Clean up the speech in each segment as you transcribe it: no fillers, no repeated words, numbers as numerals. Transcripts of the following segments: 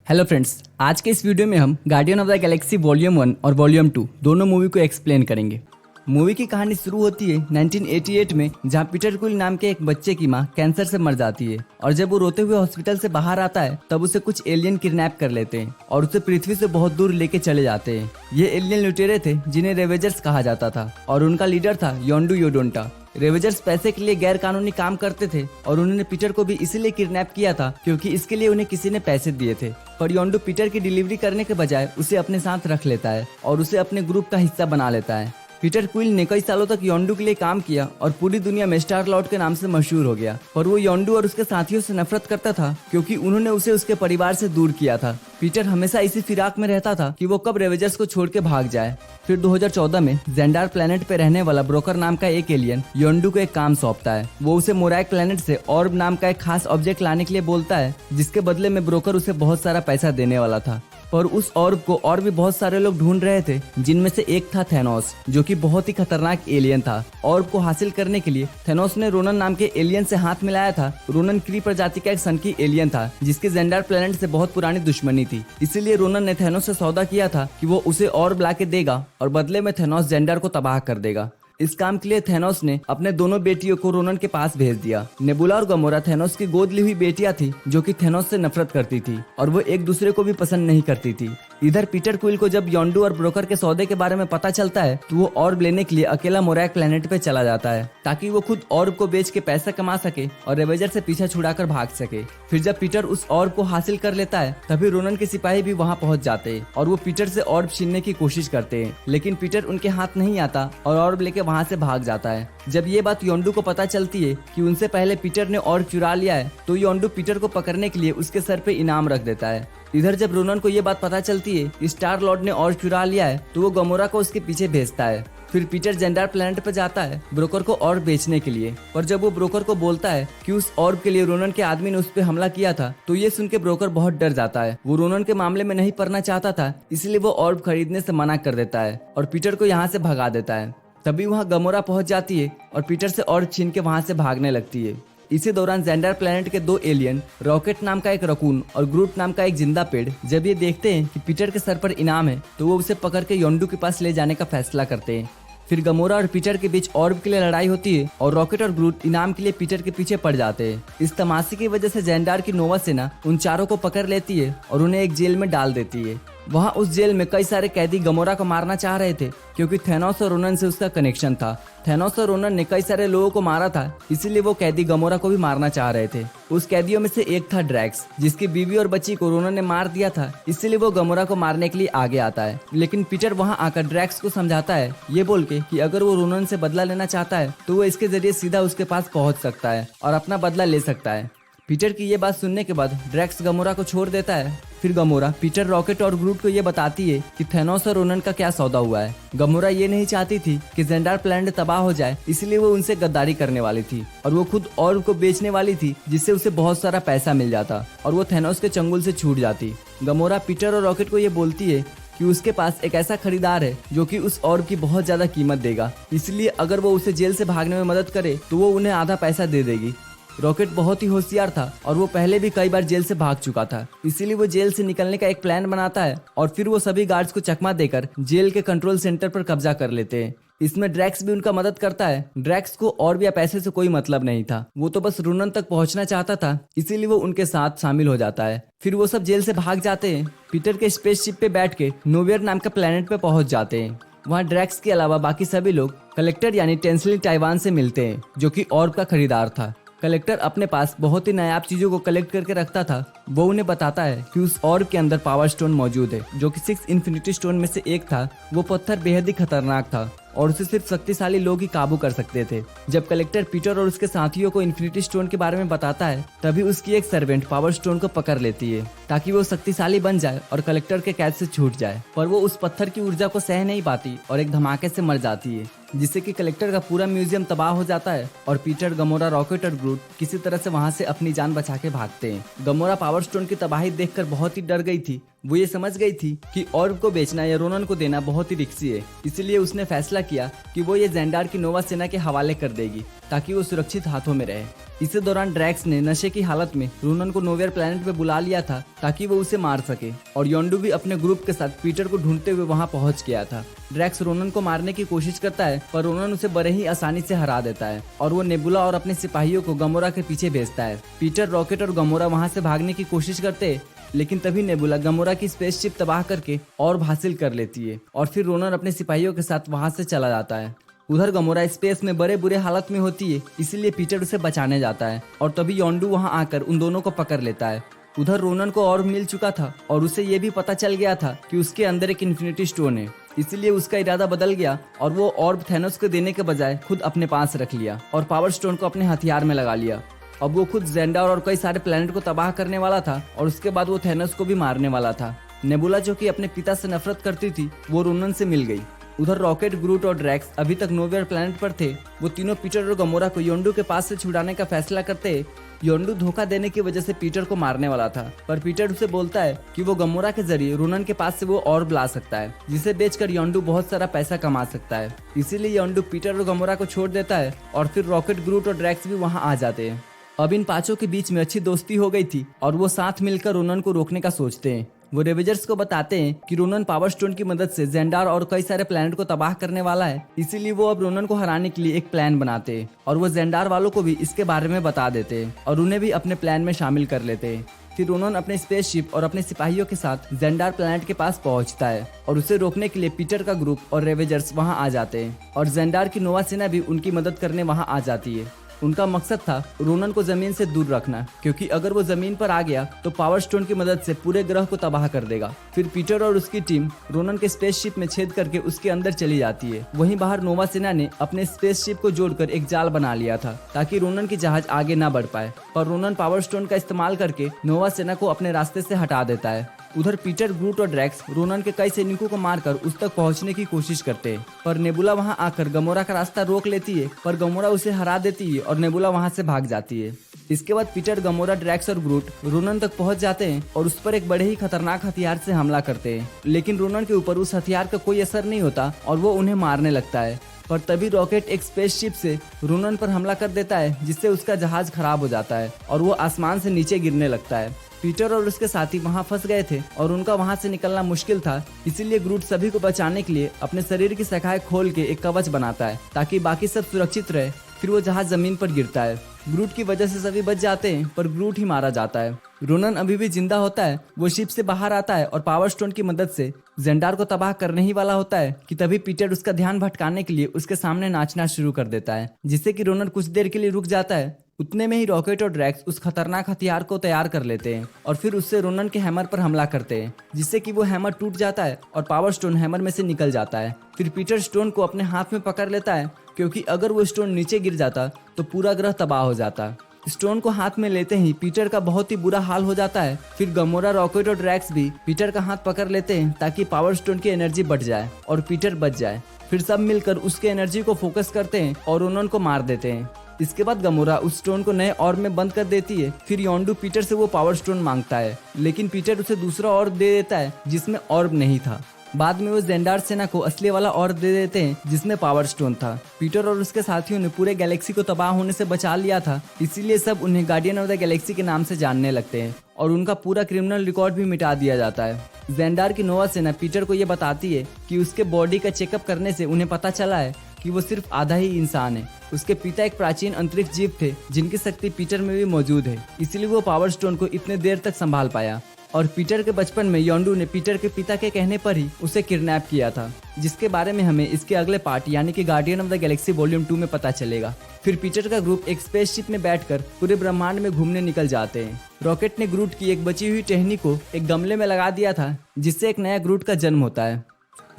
Hello friends, आज के इस वीडियो में हम guardian of the Galaxy volume 1 और वॉल्यूम 2 दोनों मूवी को एक्सप्लेन करेंगे। मूवी की कहानी शुरू होती है 1988 में, जहां पीटर क्विल नाम के एक बच्चे की मां कैंसर से मर जाती है और जब वो रोते हुए हॉस्पिटल से बाहर आता है तब उसे कुछ एलियन किडनैप कर लेते हैं और उसे पृथ्वी से बहुत दूर लेके चले जाते हैं। ये एलियन लुटेरे थे जिन्हें रेवेजर्स कहा जाता था और उनका लीडर था योंडू योडोंटा। रेवेजर्स पैसे के लिए गैर कानूनी काम करते थे और उन्होंने पीटर को भी इसीलिए किडनैप किया था क्योंकि इसके लिए उन्हें किसी ने पैसे दिए थे। पर योंडू पीटर की डिलीवरी करने के बजाय उसे अपने साथ रख लेता है और उसे अपने ग्रुप का हिस्सा बना लेता है। पीटर क्विल ने कई सालों तक योंडू के लिए काम किया और पूरी दुनिया में स्टार लॉर्ड के नाम से मशहूर हो गया, पर वो योंडू और उसके साथियों से नफरत करता था क्योंकि उन्होंने उसे उसके परिवार से दूर किया था। पीटर हमेशा इसी फिराक में रहता था कि वो कब रेवेजर्स को छोड़ के भाग जाए। फिर 2014 में जेंडार प्लेनेट पे रहने वाला ब्रोकर नाम का एक एलियन योंडू को एक काम सौंपता है। वो उसे मोराइक प्लेनेट से ऑर्ब नाम का एक खास ऑब्जेक्ट लाने के लिए बोलता है, जिसके बदले में ब्रोकर उसे बहुत सारा पैसा देने वाला था। पर उस ऑर्ब को और भी बहुत सारे लोग ढूंढ रहे थे, जिनमें से एक था थेनोस, जो कि बहुत ही खतरनाक एलियन था। ऑर्ब को हासिल करने के लिए थेनोस ने रोनन नाम के एलियन से हाथ मिलाया था। रोनन क्री प्रजाति का एक सनकी एलियन था जिसके जेंडार प्लेनेट से बहुत पुरानी दुश्मनी थी, इसीलिए रोनन ने थेनोस से सौदा किया था कि वो उसे ऑर्ब ला के देगा और बदले में थेनोस जेंडार को तबाह कर देगा। इस काम के लिए थेनोस ने अपने दोनों बेटियों को रोनन के पास भेज दिया। नेबुला और गमोरा थेनोस की गोद ली हुई बेटियां थी जो कि थेनोस से नफरत करती थी और वो एक दूसरे को भी पसंद नहीं करती थी। इधर पीटर क्विल को जब योंडू और ब्रोकर के सौदे के बारे में पता चलता है तो वो ऑर्ब लेने के लिए अकेला मोराइक प्लेनेट पे चला जाता है ताकि वो खुद ऑर्ब को बेच के पैसा कमा सके और रेवेजर से पीछा छुड़ाकर भाग सके। फिर जब पीटर उस ऑर्ब को हासिल कर लेता है तभी रोनन के सिपाही भी वहाँ पहुँच जाते हैं और वो पीटर से ऑर्ब छीनने की कोशिश करते हैं, लेकिन पीटर उनके हाथ नहीं आता और ऑर्ब लेके वहाँ से भाग जाता है। जब ये बात योंडू को पता चलती है कि उनसे पहले पीटर ने ऑर्ब चुरा लिया है तो योंडू पीटर को पकड़ने के लिए उसके सर पे इनाम रख देता है। इधर जब रोनन को ये बात पता चलती है कि स्टार लॉर्ड ने ऑर्ब चुरा लिया है तो वो गमोरा को उसके पीछे भेजता है। फिर पीटर जेंडार प्लेनेट पर जाता है ब्रोकर को ऑर्ब बेचने के लिए, पर जब वो ब्रोकर को बोलता है कि उस ऑर्ब के लिए रोनन के आदमी ने उस पर हमला किया था तो ये सुन के ब्रोकर बहुत डर जाता है। वो रोनन के मामले में नहीं पड़ना चाहता था, इसलिए वो ऑर्ब खरीदने से मना कर देता है और पीटर को यहाँ से भगा देता है। तभी वहाँ गमोरा पहुंच जाती है और पीटर से ऑर्ब छीन के वहाँ से भागने लगती है। इसी दौरान जेंडार प्लेनेट के दो एलियन, रॉकेट नाम का एक रकून और ग्रूट नाम का एक जिंदा पेड़, जब ये देखते हैं कि पीटर के सर पर इनाम है तो वो उसे पकड़ के योंडू के पास ले जाने का फैसला करते हैं। फिर गमोरा और पीटर के बीच ऑर्ब के लिए लड़ाई होती है और रॉकेट और ग्रूट इनाम के लिए पीटर के पीछे पड़ जाते हैं। इस तमाशे की वजह से जेंडार की नोवा सेना उन चारों को पकड़ लेती है और उन्हें एक जेल में डाल देती है। वहाँ उस जेल में कई सारे कैदी गमोरा को मारना चाह रहे थे क्योंकि थेनोस और रोनन से उसका कनेक्शन था। थेनोस और रोनन ने कई सारे लोगों को मारा था, इसीलिए वो कैदी गमोरा को भी मारना चाह रहे थे। उस कैदियों में से एक था ड्रैक्स, जिसकी बीवी और बच्ची को रोनन ने मार दिया था, इसीलिए वो गमोरा को मारने के लिए आगे आता है। लेकिन पीटर वहाँ आकर ड्रैक्स को समझाता है ये बोल के कि अगर वो रोनन से बदला लेना चाहता है तो वो इसके जरिए सीधा उसके पास पहुँच सकता है और अपना बदला ले सकता है। पीटर की ये बात सुनने के बाद ड्रैक्स गमोरा को छोड़ देता है। फिर गमोरा पीटर, रॉकेट और ग्रूट को ये बताती है कि थेनोस और रोनन का क्या सौदा हुआ है। गमोरा ये नहीं चाहती थी कि जेंडार प्लेनेट तबाह हो जाए, इसलिए वो उनसे गद्दारी करने वाली थी और वो खुद ऑर्ब को बेचने वाली थी, जिससे उसे बहुत सारा पैसा मिल जाता और वो थेनोस के चंगुल से छूट जाती। गमोरा पीटर और रॉकेट को ये बोलती है कि उसके पास एक ऐसा खरीदार है जो कि उस ऑर्ब की बहुत ज्यादा कीमत देगा, इसलिए अगर वो उसे जेल से भागने में मदद करे तो वो उन्हें आधा पैसा दे देगी। रॉकेट बहुत ही होशियार था और वो पहले भी कई बार जेल से भाग चुका था, इसीलिए वो जेल से निकलने का एक प्लान बनाता है और फिर वो सभी गार्ड्स को चकमा देकर जेल के कंट्रोल सेंटर पर कब्जा कर लेते हैं। इसमें ड्रैक्स भी उनका मदद करता है। ड्रैक्स को और या पैसे से कोई मतलब नहीं था, वो तो बस रोनन तक पहुंचना चाहता था, इसीलिए वो उनके साथ शामिल हो जाता है। फिर वो सब जेल से भाग जाते हैं। पीटर के स्पेसशिप पे बैठ के नोवेयर नाम का प्लेनेट पे पहुंच जाते हैं। वहाँ ड्रैक्स के अलावा बाकी सभी लोग कलेक्टर यानी टेंसली टाइवान से मिलते हैं, जो कि ऑर्ब का खरीदार था। कलेक्टर अपने पास बहुत ही नायाब चीजों को कलेक्ट करके रखता था। वो उन्हें बताता है कि उस ऑर्ब के अंदर पावर स्टोन मौजूद है, जो कि 6 इन्फिनिटी स्टोन में से एक था। वो पत्थर बेहद ही खतरनाक था और उसे सिर्फ शक्तिशाली लोग ही काबू कर सकते थे। जब कलेक्टर पीटर और उसके साथियों को इन्फिनिटी स्टोन के बारे में बताता है तभी उसकी एक सर्वेंट पावर स्टोन को पकड़ लेती है ताकि वो शक्तिशाली बन जाए और कलेक्टर के कैद से छूट जाए, पर वो उस पत्थर की ऊर्जा को सह नहीं पाती और एक धमाके से मर जाती है। जिससे कि कलेक्टर का पूरा म्यूजियम तबाह हो जाता है और पीटर, गमोरा, रॉकेट और ग्रूट किसी तरह से वहां से अपनी जान बचा के भागते हैं। गमोरा पावर स्टोन की तबाही देखकर बहुत ही डर गई थी। वो ये समझ गई थी कि ऑर्ब को बेचना या रोनन को देना बहुत ही रिस्की है, इसलिए उसने फैसला किया कि वो ये जेंडार की नोवा सेना के हवाले कर देगी ताकि वो सुरक्षित हाथों में रहे। इसी दौरान ड्रैक्स ने नशे की हालत में रोनन को नोवेयर प्लेनेट पे बुला लिया था ताकि वो उसे मार सके और योंडू भी अपने ग्रुप के साथ पीटर को ढूंढते हुए वहां पहुंच गया था। ड्रैक्स रोनन को मारने की कोशिश करता है पर रोनन उसे बड़े ही आसानी से हरा देता है और वो नेबुला और अपने सिपाहियों को गमोरा के पीछे भेजता है। पीटर, रॉकेट और गमोरा वहां से भागने की कोशिश करते हैं लेकिन तभी नेबुला गमोरा की स्पेसशिप तबाह करके ऑर्ब हासिल कर लेती है और फिर रोनन अपने सिपाहियों के साथ वहां से चला जाता है। उधर गमोरा स्पेस में बड़े बुरे हालत में होती है, इसलिए पीटर उसे बचाने जाता है और तभी योंडू वहां आकर उन दोनों को पकड़ लेता है। उधर रोनन को ऑर्ब मिल चुका था और उसे ये भी पता चल गया था कि उसके अंदर एक इन्फिनिटी स्टोन है, इसलिए उसका इरादा बदल गया और वो ऑर्ब थैनोस को देने के बजाय खुद अपने पास रख लिया और पावर स्टोन को अपने हथियार में लगा लिया। अब वो खुद जेंडार और कई सारे प्लेनेट को तबाह करने वाला था और उसके बाद वो थैनोस को भी मारने वाला था। नेबुला जो कि अपने पिता से नफरत करती थी वो रोनन से मिल गई। उधर रॉकेट, ग्रूट और ड्रैक्स अभी तक नोवेयर प्लेनेट पर थे। वो तीनों पीटर और गमोरा को योंडू के पास से छुड़ाने का फैसला करते। योंडू धोखा देने की वजह से पीटर को मारने वाला था पर पीटर उसे बोलता है कि वो गमोरा के जरिए रोनन के पास से वो ऑर्ब ला सकता है जिसे बेचकर योंडू बहुत सारा पैसा कमा सकता है। इसीलिए योंडू पीटर और गमोरा को छोड़ देता है और फिर रॉकेट, ग्रूट और ड्रैक्स भी वहाँ आ जाते हैं। अब इन पांचों के बीच में अच्छी दोस्ती हो गई थी और वो साथ मिलकर रोनन को रोकने का सोचते हैं। वो रेवेजर्स को बताते हैं कि रोनन पावर स्टोन की मदद से जेंडार और कई सारे प्लेनेट को तबाह करने वाला है, इसीलिए वो अब रोनन को हराने के लिए एक प्लान बनाते हैं और वो जेंडार वालों को भी इसके बारे में बता देते हैं और उन्हें भी अपने प्लान में शामिल कर लेते हैं। फिर रोनन अपने स्पेसशिप और अपने सिपाहियों के साथ जेंडार प्लेनेट के पास पहुंचता है और उसे रोकने के लिए पीटर का ग्रुप और रेवेजर्स वहां आ जाते हैं और जेंडार की नोवा सेना भी उनकी मदद करने वहां आ जाती है। उनका मकसद था रोनन को जमीन से दूर रखना, क्योंकि अगर वो जमीन पर आ गया तो पावर स्टोन की मदद से पूरे ग्रह को तबाह कर देगा। फिर पीटर और उसकी टीम रोनन के स्पेसशिप में छेद करके उसके अंदर चली जाती है। वहीं बाहर नोवा सेना ने अपने स्पेसशिप को जोड़कर एक जाल बना लिया था ताकि रोनन की जहाज आगे न बढ़ पाए, पर रोनन पावर स्टोन का इस्तेमाल करके नोवा सेना को अपने रास्ते से हटा देता है। उधर पीटर, ग्रूट और ड्रैक्स रोनन के कई सैनिकों को मारकर उस तक पहुंचने की कोशिश करते हैं, पर नेबुला वहां आकर गमोरा का रास्ता रोक लेती है, पर गमोरा उसे हरा देती है और नेबुला वहां से भाग जाती है। इसके बाद पीटर, गमोरा, ड्रैक्स और ग्रूट रोनन तक पहुंच जाते हैं और उस पर एक बड़े ही खतरनाक हथियार से हमला करते हैं, लेकिन रोनन के ऊपर उस हथियार का कोई असर नहीं होता और वो उन्हें मारने लगता है। पर तभी रॉकेट एक स्पेसशिप से रोनन पर हमला कर देता है जिससे उसका जहाज खराब हो जाता है और वो आसमान से नीचे गिरने लगता है। पीटर और उसके साथी वहां फंस गए थे और उनका वहां से निकलना मुश्किल था, इसीलिए ग्रूट सभी को बचाने के लिए अपने शरीर की शाखाएं खोल के एक कवच बनाता है ताकि बाकी सब सुरक्षित रहे। फिर वो जहाज जमीन पर गिरता है। ग्रूट की वजह से सभी बच जाते हैं पर ग्रूट ही मारा जाता है। रोनन अभी भी जिंदा होता है। वो शिप से बाहर आता है और पावर स्टोन की मदद से जेंडार को तबाह करने ही वाला होता है कि तभी पीटर उसका ध्यान भटकाने के लिए उसके सामने नाचना शुरू कर देता है, जिससे कि रोनन कुछ देर के लिए रुक जाता है। उतने में ही रॉकेट और ड्रैक्स उस खतरनाक हथियार को तैयार कर लेते हैं और फिर उससे रोनन के हैमर पर हमला करते हैं, जिससे कि वो हैमर टूट जाता है और पावर स्टोन हैमर में से निकल जाता है। फिर पीटर स्टोन को अपने हाथ में पकड़ लेता है, क्योंकि अगर वो स्टोन नीचे गिर जाता तो पूरा ग्रह तबाह हो जाता। स्टोन को हाथ में लेते ही पीटर का बहुत ही बुरा हाल हो जाता है। फिर गमोरा, रॉकेट और ड्रैक्स भी पीटर का हाथ पकड़ लेते हैं ताकि पावर स्टोन की एनर्जी बढ़ जाए और पीटर बच जाए। फिर सब मिलकर उसके एनर्जी को फोकस करते हैं और रोनन को मार देते हैं। इसके बाद गमोरा उस स्टोन को नए ऑर्ब में बंद कर देती है। फिर योंडू पीटर से वो पावर स्टोन मांगता है, लेकिन पीटर उसे दूसरा ऑर्ब दे देता है जिसमें ऑर्ब नहीं था। बाद में वो जेंडार सेना को असली वाला ऑर्ब दे देते हैं जिसमें पावर स्टोन था। पीटर और उसके साथियों ने पूरे गैलेक्सी को तबाह होने से बचा लिया था, इसीलिए सब उन्हें गार्डियन ऑफ द गैलेक्सी के नाम से जानने लगते हैं और उनका पूरा क्रिमिनल रिकॉर्ड भी मिटा दिया जाता है। जेंडार की नोवा सेना पीटर को ये बताती है कि उसके बॉडी का चेकअप करने से उन्हें पता चला है कि वो सिर्फ आधा ही इंसान है। उसके पिता एक प्राचीन अंतरिक्ष जीव थे जिनकी शक्ति पीटर में भी मौजूद है, इसलिए वो पावर स्टोन को इतने देर तक संभाल पाया। और पीटर के बचपन में योंडू ने पीटर के पिता के कहने पर ही उसे किडनैप किया था, जिसके बारे में हमें इसके अगले पार्ट यानी कि guardian of the Galaxy volume 2 में पता चलेगा। फिर पीटर का ग्रुप एक स्पेसशिप में बैठकर पूरे ब्रह्मांड में घूमने निकल जाते हैं। रॉकेट ने ग्रूट की एक बची हुई टहनी को एक गमले में लगा दिया था, जिससे एक नया ग्रूट का जन्म होता है।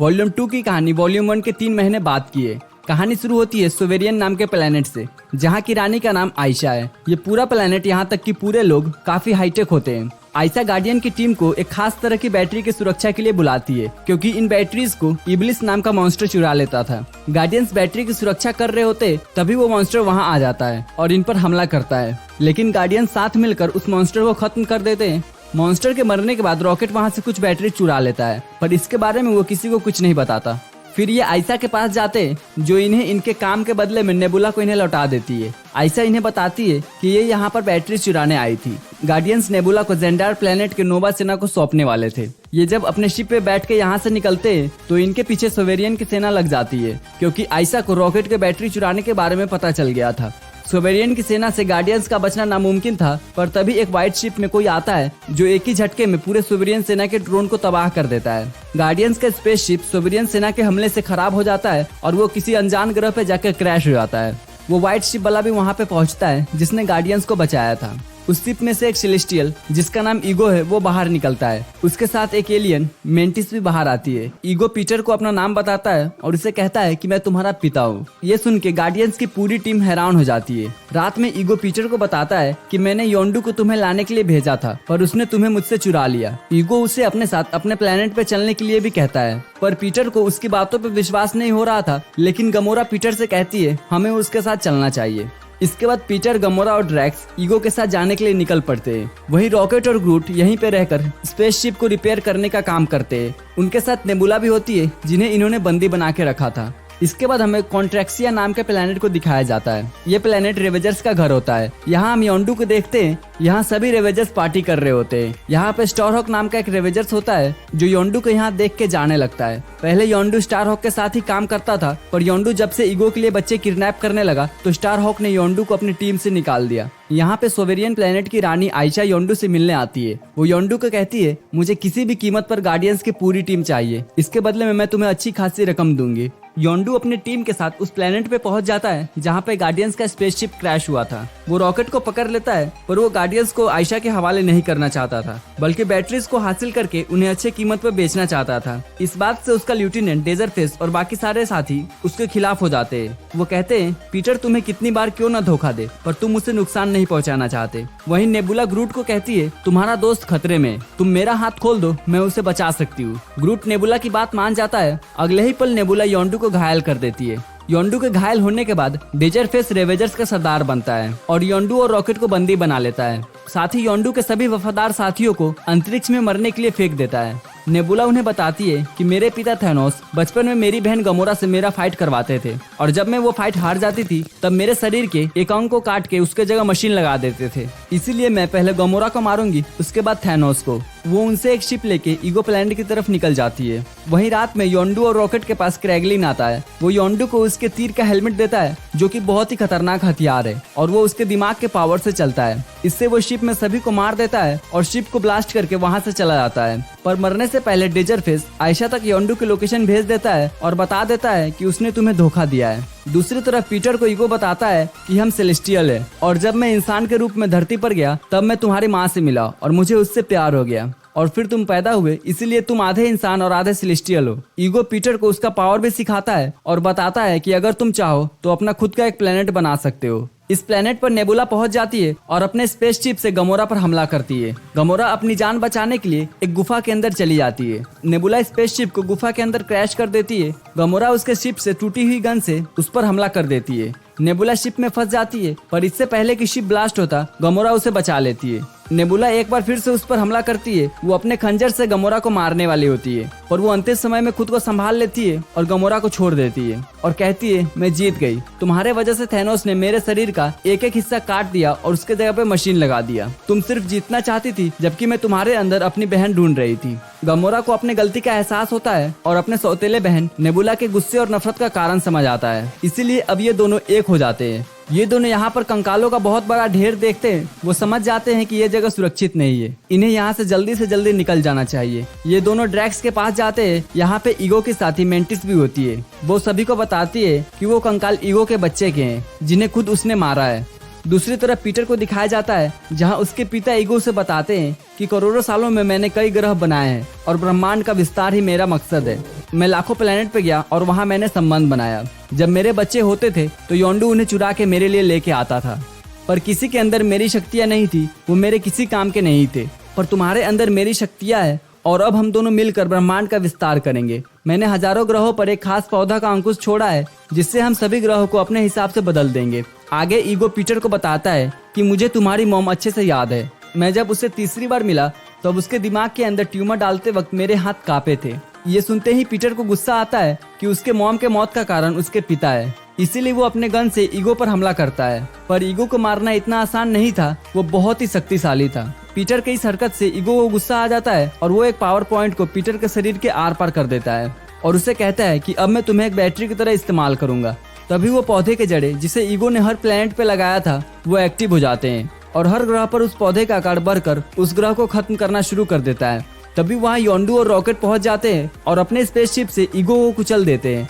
वॉल्यूम 2 की कहानी वॉल्यूम 1 के 3 महीने बाद की है। कहानी शुरू होती है सोवेरियन नाम के प्लेनेट से, जहाँ की रानी का नाम आयशा है। ये पूरा प्लेनेट यहाँ तक कि पूरे लोग काफी हाईटेक होते हैं। आयशा गार्डियन की टीम को एक खास तरह की बैटरी की सुरक्षा के लिए बुलाती है, क्योंकि इन बैटरीज को इब्लिस नाम का मॉन्स्टर चुरा लेता था। गार्डियंस बैटरी की सुरक्षा कर रहे होते तभी वो मॉन्स्टर वहाँ आ जाता है और इन पर हमला करता है, लेकिन गार्डियंस साथ मिलकर उस मॉन्स्टर को खत्म कर देते हैं। मॉन्स्टर के मरने के बाद रॉकेट वहाँ से कुछ बैटरी चुरा लेता है, पर इसके बारे में वो किसी को कुछ नहीं बताता। फिर ये आयशा के पास जाते हैं, जो इन्हें इनके काम के बदले में नेबुला को इन्हें लौटा देती है। आयशा इन्हें बताती है कि ये यहाँ पर बैटरी चुराने आई थी। गार्डियंस नेबुला को जेंडार प्लेनेट के नोवा सेना को सौंपने वाले थे। ये जब अपने शिप पे बैठ के यहाँ से निकलते हैं तो इनके पीछे सोवेरियन की सेना लग जाती है, क्योंकि आयशा को रॉकेट के बैटरी चुराने के बारे में पता चल गया था। सोवेरियन की सेना से गार्डियंस का बचना नामुमकिन था, पर तभी एक व्हाइट शिप में कोई आता है जो एक ही झटके में पूरे सोवेरियन सेना के ड्रोन को तबाह कर देता है। गार्डियंस का स्पेस शिप सोवेरियन सेना के हमले से खराब हो जाता है और वो किसी अनजान ग्रह पे जाकर क्रैश हो जाता है। वो व्हाइट शिप वाला भी वहाँ पे पहुँचता है जिसने गार्डियंस को बचाया था। उस शिप में से एक सेलेस्टियल जिसका नाम ईगो है वो बाहर निकलता है। उसके साथ एक एलियन मेंटिस भी बाहर आती है। ईगो पीटर को अपना नाम बताता है और उसे कहता है कि मैं तुम्हारा पिता हूँ। ये सुन के गार्डियंस की पूरी टीम हैरान हो जाती है। रात में ईगो पीटर को बताता है कि मैंने योंडू को तुम्हें लाने के लिए भेजा था, पर उसने तुम्हें मुझसे चुरा लिया। ईगो उसे अपने साथ अपने प्लेनेट पे चलने के लिए भी कहता है, पर पीटर को उसकी बातों पे विश्वास नहीं हो रहा था। लेकिन गमोरा पीटर से कहती है हमें उसके साथ चलना चाहिए। इसके बाद पीटर, गमोरा और ड्रैक्स ईगो के साथ जाने के लिए निकल पड़ते हैं। वहीं रॉकेट और ग्रूट यहीं पे रहकर स्पेसशिप को रिपेयर करने का काम करते हैं। उनके साथ नेबुला भी होती है जिन्हें इन्होंने बंदी बना के रखा था। इसके बाद हमें कॉन्ट्रैक्सिया नाम के प्लेनेट को दिखाया जाता है। ये प्लेनेट रेवेजर्स का घर होता है। यहाँ हम योंडू को देखते हैं। यहाँ सभी रेवेजर्स पार्टी कर रहे होते हैं। यहाँ पे स्टारहॉक नाम का एक रेवेजर्स होता है जो योंडू को यहाँ देख के जाने लगता है। पहले योंडू स्टारहॉक के साथ ही काम करता था, पर योंडू जब से ईगो के लिए बच्चे किडनैप करने लगा तो स्टारहॉक ने योंडू को अपनी टीम से निकाल दिया। यहाँ पे सोवेरियन प्लेनेट की रानी आयशा योंडू से मिलने आती है। वो योंडू को कहती है मुझे किसी भी कीमत पर गार्डियंस की पूरी टीम चाहिए, इसके बदले में मैं तुम्हें अच्छी खासी रकम दूंगी। योंडू अपनी टीम के साथ उस प्लेनेट पे पहुंच जाता है जहाँ पे गार्डियंस का स्पेसशिप क्रैश हुआ था। वो रॉकेट को पकड़ लेता है, पर वो गार्डियंस को आयशा के हवाले नहीं करना चाहता था, बल्कि बैटरीज को हासिल करके उन्हें अच्छे कीमत पर बेचना चाहता था। इस बात से उसका लेफ्टिनेंट डेजरफेस और बाकी सारे साथी उसके खिलाफ हो जाते हैं। वो कहते हैं पीटर तुम्हें कितनी बार क्यों न धोखा दे, पर तुम उसे नुकसान नहीं पहुंचाना चाहते। वहीं नेबुला ग्रूट को कहती है तुम्हारा दोस्त खतरे में, तुम मेरा हाथ खोल दो, मैं उसे बचा सकती हूँ। ग्रूट नेबुला की बात मान जाता है। अगले ही पल नेबुला योंडू को घायल कर देती है। योंडू के घायल होने के बाद डेजरफेस रेवेजर्स का सरदार बनता है और योंडू और रॉकेट को बंदी बना लेता है। साथ ही योंडू के सभी वफादार साथियों को अंतरिक्ष में मरने के लिए फेंक देता है। नेबुला उन्हें बताती है कि मेरे पिता थैनोस बचपन में मेरी बहन गमोरा से मेरा फाइट करवाते थे, और जब मैं वो फाइट हार जाती थी तब मेरे शरीर के एक अंग को काट के उसके जगह मशीन लगा देते थे। इसीलिए मैं पहले गमोरा को मारूंगी, उसके बाद थैनोस को। वो उनसे एक शिप लेके ईगो प्लैनेट की तरफ निकल जाती है। वहीं रात में योंडू और रॉकेट के पास क्रैगलिन आता है। वो योंडू को उसके तीर का हेलमेट देता है जो कि बहुत ही खतरनाक हथियार है, और वो उसके दिमाग के पावर से चलता है। इससे वो शिप में सभी को मार देता है और शिप को ब्लास्ट करके वहाँ से चला जाता है। पर मरने से पहले डेजरफेस आयशा तक योंडू की लोकेशन भेज देता है और बता देता है कि उसने तुम्हें धोखा दिया है। दूसरी तरफ पीटर को ईगो बताता है कि हम सेलेस्टियल है, और जब मैं इंसान के रूप में धरती पर गया तब मैं तुम्हारी माँ से मिला और मुझे उससे प्यार हो गया, और फिर तुम पैदा हुए, इसीलिए तुम आधे इंसान और आधे सेलेस्टियल हो। ईगो पीटर को उसका पावर भी सिखाता है और बताता है कि अगर तुम चाहो तो अपना खुद का एक प्लेनेट बना सकते हो। इस प्लेनेट पर नेबुला पहुंच जाती है और अपने स्पेसशिप से गमोरा पर हमला करती है। गमोरा अपनी जान बचाने के लिए एक गुफा के अंदर चली जाती है। नेबुला स्पेसशिप को गुफा के अंदर क्रैश कर देती है। गमोरा उसके शिप से टूटी हुई गन से उस पर हमला कर देती है। नेबुला शिप में फंस जाती है, पर इससे पहले कि शिप ब्लास्ट होता गमोरा उसे बचा लेती है। नेबुला एक बार फिर से उस पर हमला करती है। वो अपने खंजर से गमोरा को मारने वाली होती है, पर वो अंतिम समय में खुद को संभाल लेती है और गमोरा को छोड़ देती है और कहती है मैं जीत गई। तुम्हारे वजह से थैनोस ने मेरे शरीर का एक एक हिस्सा काट दिया और उसके जगह पे मशीन लगा दिया। तुम सिर्फ जीतना चाहती थी, जबकि मैं तुम्हारे अंदर अपनी बहन ढूंढ रही थी। गमोरा को अपनी गलती का एहसास होता है और अपने सौतेले बहन नेबुला के गुस्से और नफरत का कारण समझ आता है। इसीलिए अब ये दोनों एक हो जाते हैं। ये दोनों यहाँ पर कंकालों का बहुत बड़ा ढेर देखते हैं। वो समझ जाते हैं कि ये जगह सुरक्षित नहीं है, इन्हें यहाँ से जल्दी निकल जाना चाहिए। ये दोनों ड्रैक्स के पास जाते हैं। यहाँ पे ईगो के साथी मेंटिस भी होती है। वो सभी को बताती है कि वो कंकाल ईगो के बच्चे के हैं जिन्हें खुद उसने मारा है। दूसरी तरफ पीटर को दिखाया जाता है जहाँ उसके पिता ईगो से बताते हैं कि करोड़ों सालों में मैंने कई ग्रह बनाए हैं और ब्रह्मांड का विस्तार ही मेरा मकसद है। मैं लाखों प्लेनेट पे गया और वहाँ मैंने संबंध बनाया। जब मेरे बच्चे होते थे तो योंडू उन्हें चुरा के मेरे लिए लेके आता था, पर किसी के अंदर मेरी शक्तियाँ नहीं थी, वो मेरे किसी काम के नहीं थे। पर तुम्हारे अंदर मेरी शक्तियाँ है और अब हम दोनों मिलकर ब्रह्मांड का विस्तार करेंगे। मैंने हजारों ग्रहों पर एक खास पौधा का अंकुश छोड़ा है जिससे हम सभी ग्रहों को अपने हिसाब से बदल देंगे। आगे ईगो पीटर को बताता है कि मुझे तुम्हारी मॉम अच्छे से याद है। मैं जब उससे तीसरी बार मिला तब उसके दिमाग के अंदर ट्यूमर डालते वक्त मेरे हाथ कांपे थे। ये सुनते ही पीटर को गुस्सा आता है कि उसके मॉम के मौत का कारण उसके पिता है, इसीलिए वो अपने गन से ईगो पर हमला करता है। पर ईगो को मारना इतना आसान नहीं था, वो बहुत ही शक्तिशाली था। पीटर के इस हरकत से ईगो को गुस्सा आ जाता है और वो एक पावर पॉइंट को पीटर के शरीर के आर पार कर देता है और उसे कहता है कि अब मैं तुम्हें एक बैटरी की तरह इस्तेमाल करूंगा। तभी वो पौधे के जड़े जिसे ईगो ने हर प्लेनेट पे लगाया था वो एक्टिव हो जाते हैं और हर ग्रह पर उस पौधे का आकार बढ़कर उस ग्रह को खत्म करना शुरू कर देता है। तभी वहाँ योंडू और रॉकेट पहुंच जाते हैं और अपने स्पेसशिप से ईगो को कुचल देते हैं।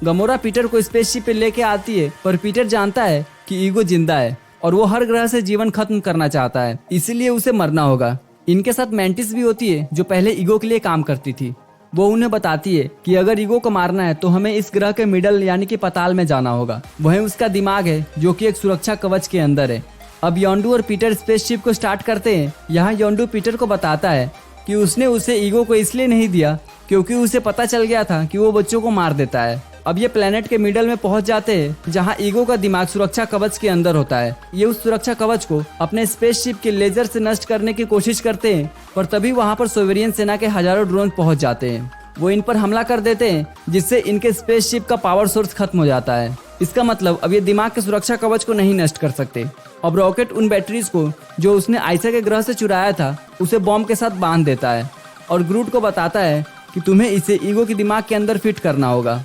गमोरा पीटर को स्पेसशिप पे लेके आती है, पर पीटर जानता है कि ईगो जिंदा है और वो हर ग्रह से जीवन खत्म करना चाहता है, इसीलिए उसे मरना होगा। इनके साथ मैंटिस भी होती है जो पहले ईगो के लिए काम करती थी। वो उन्हें बताती है कि अगर ईगो को मारना है तो हमें इस ग्रह के मिडल यानी कि पाताल में जाना होगा। वहीं उसका दिमाग है जो कि एक सुरक्षा कवच के अंदर है। अब योंडू और पीटर स्पेसशिप को स्टार्ट करते हैं। यहाँ योंडू पीटर को बताता है कि उसने उसे ईगो को इसलिए नहीं दिया क्योंकि उसे पता चल गया था कि वो बच्चों को मार देता है। अब ये प्लेनेट के मिडल में पहुंच जाते हैं जहां ईगो का दिमाग सुरक्षा कवच के अंदर होता है। ये उस सुरक्षा कवच को अपने स्पेसशिप के लेजर से नष्ट करने की कोशिश करते हैं, पर तभी वहां पर सोवेरियन सेना के हजारों ड्रोन पहुंच जाते हैं। वो इन पर हमला कर देते हैं जिससे इनके स्पेसशिप का पावर सोर्स खत्म हो जाता है। इसका मतलब अब ये दिमाग के सुरक्षा कवच को नहीं नष्ट कर सकते। अब रॉकेट उन बैटरीज को जो उसने आइसा के ग्रह से चुराया था उसे बॉम्ब के साथ बांध देता है और ग्रूट को बताता है कि तुम्हें इसे ईगो के दिमाग के अंदर फिट करना होगा,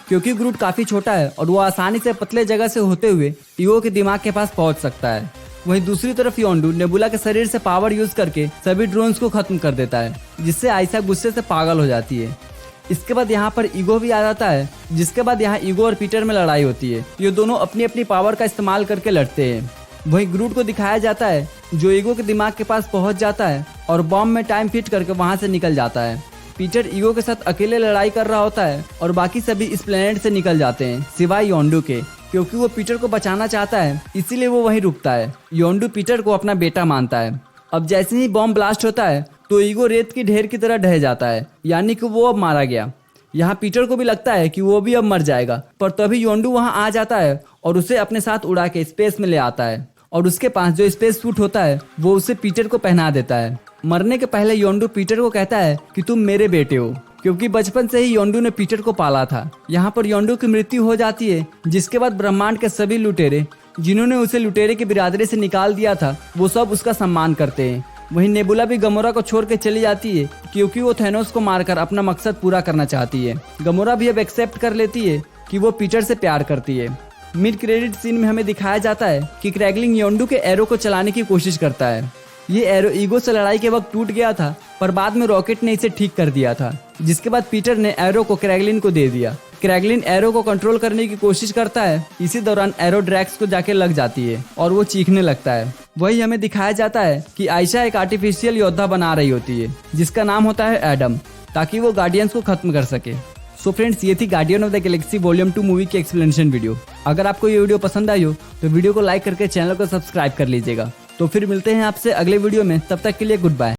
क्योंकि ग्रूट काफी छोटा है और वो आसानी से पतले जगह से होते हुए ईगो के दिमाग के पास पहुंच सकता है। वहीं दूसरी तरफ योंडू नेबुला के शरीर से पावर यूज करके सभी ड्रोन्स को खत्म कर देता है, जिससे आइसा गुस्से से पागल हो जाती है। इसके बाद यहाँ पर ईगो भी आ जाता है, जिसके बाद यहाँ ईगो और पीटर में लड़ाई होती है। ये दोनों अपनी अपनी पावर का इस्तेमाल करके लड़ते हैं। वहीं ग्रूट को दिखाया जाता है जो ईगो के दिमाग के पास पहुंच जाता है और बॉम्ब में टाइम फिट करके वहां से निकल जाता है। पीटर ईगो के साथ अकेले लड़ाई कर रहा होता है और बाकी सभी इस प्लेनेट से निकल जाते हैं सिवाय योंडू के, क्योंकि वो पीटर को बचाना चाहता है, इसीलिए वो वहीं रुकता है। योंडू पीटर को अपना बेटा मानता है। अब जैसे ही बॉम्ब ब्लास्ट होता है तो ईगो रेत की ढेर की तरह ढह जाता है, यानी कि वो अब मारा गया। यहाँ पीटर को भी लगता है कि वो भी अब मर जाएगा, पर तभी योंडू वहाँ आ जाता है और उसे अपने साथ उड़ा के स्पेस में ले आता है और उसके पास जो स्पेस सूट होता है वो उसे पीटर को पहना देता है। मरने के पहले योंडू पीटर को कहता है कि तुम मेरे बेटे हो, क्योंकि बचपन से ही योंडू ने पीटर को पाला था। यहाँ पर योंडू की मृत्यु हो जाती है, जिसके बाद ब्रह्मांड के सभी लुटेरे जिन्होंने उसे लुटेरे की बिरादरी से निकाल दिया था वो सब उसका सम्मान करते हैं। वहीं नेबुला भी गमोरा को छोड़ के चली जाती है, क्योंकि वो थैनोस को मारकर अपना मकसद पूरा करना चाहती है। गमोरा भी अब एक्सेप्ट कर लेती है कि वो पीटर से प्यार करती है। मिड क्रेडिट सीन में हमें दिखाया जाता है कि क्रैगलिंग योंडू के एरो को चलाने की कोशिश करता है। ये एरो ईगो से लड़ाई के वक्त टूट गया था, पर बाद में रॉकेट ने इसे ठीक कर दिया था, जिसके बाद पीटर ने एरो को क्रैगलिन को दे दिया। क्रैगलिन एरो को कंट्रोल करने की कोशिश करता है। इसी दौरान एरो ड्रैक्स को जाके लग जाती है और वो चीखने लगता है। वही हमें दिखाया जाता है कि आयशा एक आर्टिफिशियल योद्धा बना रही होती है जिसका नाम होता है एडम, ताकि वो गार्डियंस को खत्म कर सके। सो फ्रेंड्स, ये थी guardian of the Galaxy volume 2 movie की एक्सप्लेनेशन वीडियो। अगर आपको ये वीडियो पसंद आई हो तो वीडियो को लाइक करके चैनल को सब्सक्राइब कर लीजिएगा। तो फिर मिलते हैं आपसे अगले वीडियो में, तब तक के लिए गुड बाय।